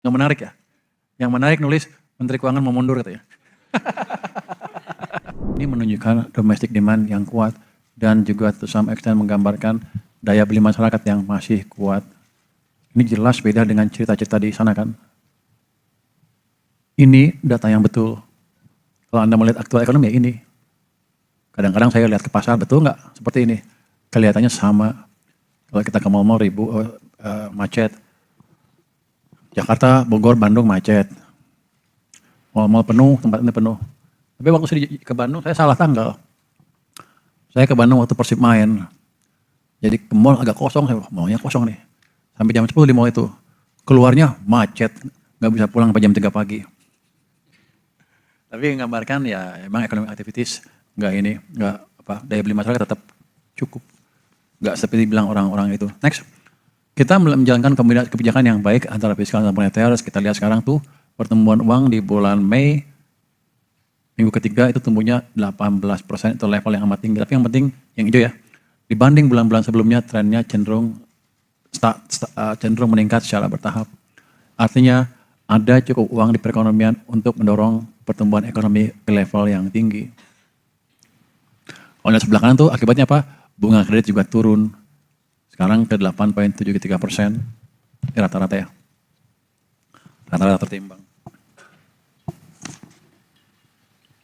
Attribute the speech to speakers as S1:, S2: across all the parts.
S1: Nggak menarik ya? Yang menarik nulis Menteri Keuangan mau mundur katanya. Ini menunjukkan domestic demand yang kuat dan juga to some extent menggambarkan daya beli masyarakat yang masih kuat. Ini jelas beda dengan cerita-cerita di sana kan. Ini data yang betul. Kalau Anda melihat aktual ekonomi ya ini. Kadang-kadang saya lihat ke pasar, betul nggak? Seperti ini. Kelihatannya sama. Kalau kita ke mall-mall macet. Jakarta, Bogor, Bandung macet. Mall-mall penuh, tempat ini penuh. Tapi waktu saya ke Bandung, saya salah tanggal. Saya ke Bandung waktu Persib main. Jadi ke mall agak kosong, saya maunya kosong nih. Sampai jam 10 di mall itu. Keluarnya macet, nggak bisa pulang sampai jam 3 pagi. Tapi menggambarkan ya emang economic activities daya beli masyarakat tetap cukup. Nggak seperti bilang orang-orang itu. Next. Kita menjalankan kebijakan yang baik antara fiskal dan moneter. Kita lihat sekarang tuh pertumbuhan uang di bulan Mei minggu ketiga itu tumbuhnya 18%, itu level yang amat tinggi. Tapi yang penting yang hijau ya. Dibanding bulan-bulan sebelumnya trennya cenderung meningkat secara bertahap. Artinya ada cukup uang di perekonomian untuk mendorong pertumbuhan ekonomi ke level yang tinggi. Kalau lihat sebelah kanan tuh akibatnya apa? Bunga kredit juga turun. Sekarang ke 8,73%. Ini rata-rata ya. Rata-rata tertimbang.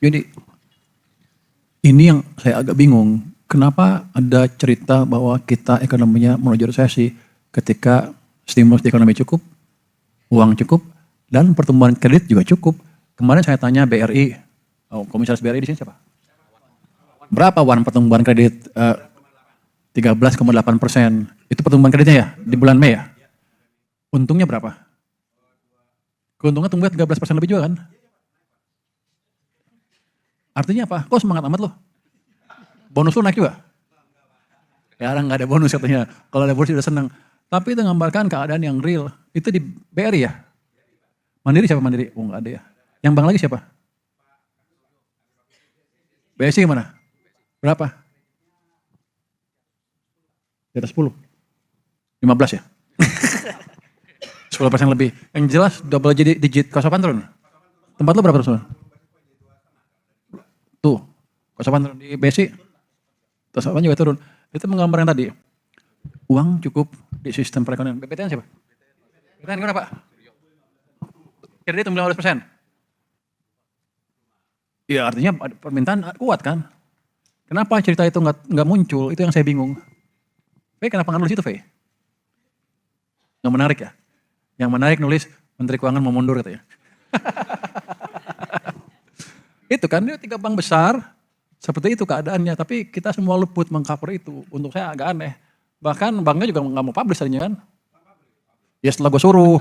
S1: Jadi ini yang saya agak bingung. Kenapa ada cerita bahwa kita ekonominya menuju resesi ketika stimulus di ekonomi cukup, uang cukup, dan pertumbuhan kredit juga cukup. Kemarin saya tanya BRI, komisaris BRI di sini siapa? Berapa pertumbuhan kredit? 13,8%. Itu pertumbuhan kreditnya ya di bulan Mei ya? Untungnya berapa? Keuntungan tumbuhnya 13% lebih juga kan? Artinya apa? Kok semangat amat loh? Bonus lu naik juga? Ya orang nggak ada bonus katanya. Kalau ada bonus udah senang. Tapi itu menggambarkan keadaan yang real. Itu di BRI ya? Mandiri siapa Mandiri? Oh nggak ada ya. Yang bank lagi siapa? BSI gimana? Berapa? Di atas 10? 15 ya? 10% lebih. Yang jelas double digit cost of fund turun. Tempat lu berapa terus? Tuh, cost of fund turun di BSI. Cost of fund juga turun. Itu menggambarkan tadi. Uang cukup di sistem perekonomian. BPTN siapa? BPTN gimana Pak? Kredit tumbuh 15%. Ya artinya permintaan kuat kan? Kenapa cerita itu nggak muncul? Itu yang saya bingung. Tapi kenapa nggak nulis itu, Fe? Nggak menarik ya? Yang menarik nulis Menteri Keuangan mau mundur katanya. Itu kan, dia 3 bank besar, seperti itu keadaannya. Tapi kita semua luput mengcover itu. Untuk saya agak aneh. Bahkan banknya juga nggak mau publish tadinya kan. Ya setelah gue suruh.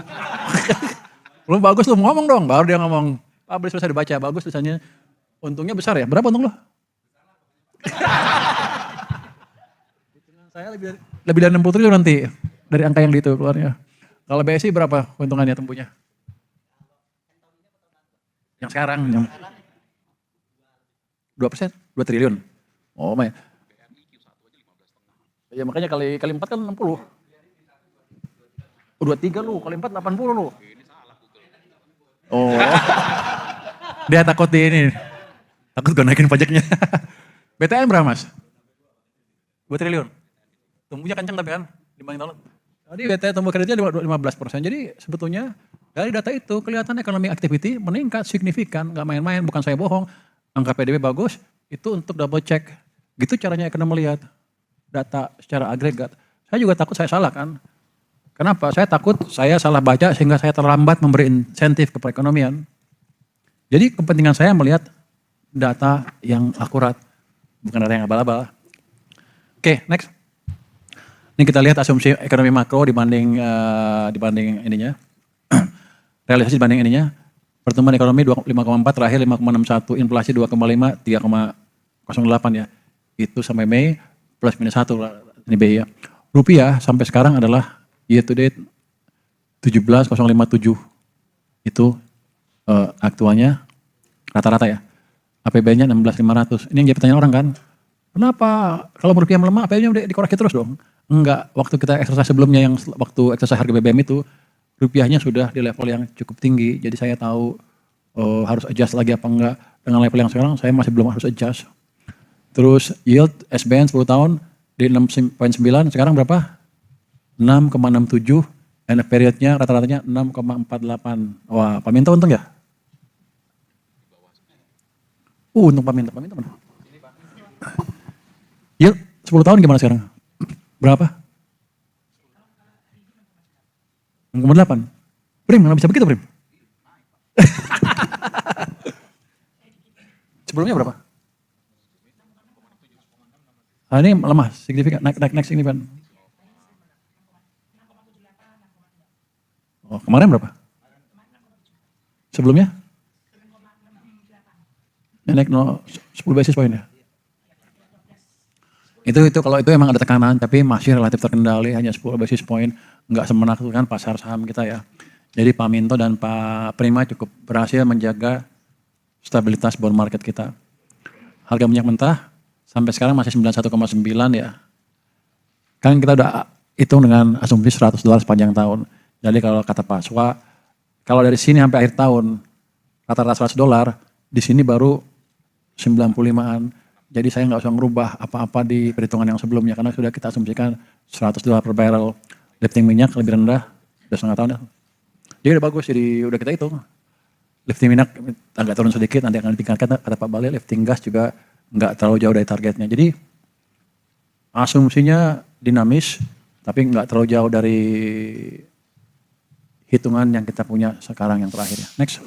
S1: Lu bagus lu ngomong dong, baru dia ngomong. Publish bisa dibaca, bagus tulisannya. Untungnya besar ya, berapa untung lo? Saya lebih dari 60 triliun nanti dari angka yang itu keluarnya. Kalau BSI berapa keuntungannya tempuhnya? Yang sekarang 2%, 2 triliun. Oh my. Ya makanya kali 4 kan 60. 23 lu, kali 4 80 lu. Oh. Dia takut di ini. Takut gue naikin pajaknya. BTN berapa Mas? 2 triliun. Tumbuhnya kencang tapi kan dibanding tahun. Tadi BTN tumbuh kreditnya 15%. Jadi sebetulnya dari data itu kelihatan ekonomi activity meningkat signifikan. Gak main-main, bukan saya bohong. Angka PDB bagus, itu untuk double check. Gitu caranya ekonomi melihat data secara agregat. Saya juga takut saya salah kan. Kenapa? Saya takut saya salah baca sehingga saya terlambat memberi insentif ke perekonomian. Jadi kepentingan saya melihat data yang akurat. Bukan data yang abal-abal. Oke, next. Ini kita lihat asumsi ekonomi makro dibanding ininya. Realisasi dibanding ininya. Pertumbuhan ekonomi 5,4, terakhir 5,61, inflasi 2,5, 3,08 ya. Itu sampai Mei plus minus 1 ini BI ya. Rupiah sampai sekarang adalah year to date 17,057. Itu aktualnya rata-rata ya. APB-nya 16.500. Ini yang jadi pertanyaan orang kan. Kenapa kalau rupiah melemah APB-nya udah dikoreksi terus dong? Enggak, waktu kita eksersis sebelumnya yang waktu eksersis harga BBM itu rupiahnya sudah di level yang cukup tinggi. Jadi saya tahu harus adjust lagi apa enggak. Dengan level yang sekarang saya masih belum harus adjust. Terus yield SBN 10 tahun di 6,9, sekarang berapa? 6,67, and periodnya rata-ratanya 6,48. Wah, Pak Minto untung ya? Untung Pak Minto mana? Yield 10 tahun gimana sekarang? Berapa? 6,8. Prim, nggak bisa begitu Prim? Sebelumnya berapa? Ah, ini lemah, signifikan, naik signifikan. Oh, kemarin berapa? Sebelumnya? Naik 10 basis point ya? Itu kalau itu emang ada tekanan, tapi masih relatif terkendali, hanya 10 basis point, nggak semenakutkan pasar saham kita ya. Jadi Pak Minto dan Pak Prima cukup berhasil menjaga stabilitas bond market kita. Harga minyak mentah sampai sekarang masih 91,9 ya. Kan kita udah hitung dengan asumsi $100 sepanjang tahun. Jadi kalau kata Pak Swa, kalau dari sini sampai akhir tahun rata-rata $100, di sini baru 95-an. Jadi saya nggak usah ngerubah apa-apa di perhitungan yang sebelumnya karena sudah kita asumsikan $100 per barrel. Lifting minyak lebih rendah, udah setengah tahun ya. Jadi udah bagus, jadi udah kita hitung. Lifting minyak agak turun sedikit, nanti akan ditingkatkan kata Pak Bali. Lifting gas juga nggak terlalu jauh dari targetnya. Jadi asumsinya dinamis, tapi nggak terlalu jauh dari hitungan yang kita punya sekarang yang terakhir ya. Next.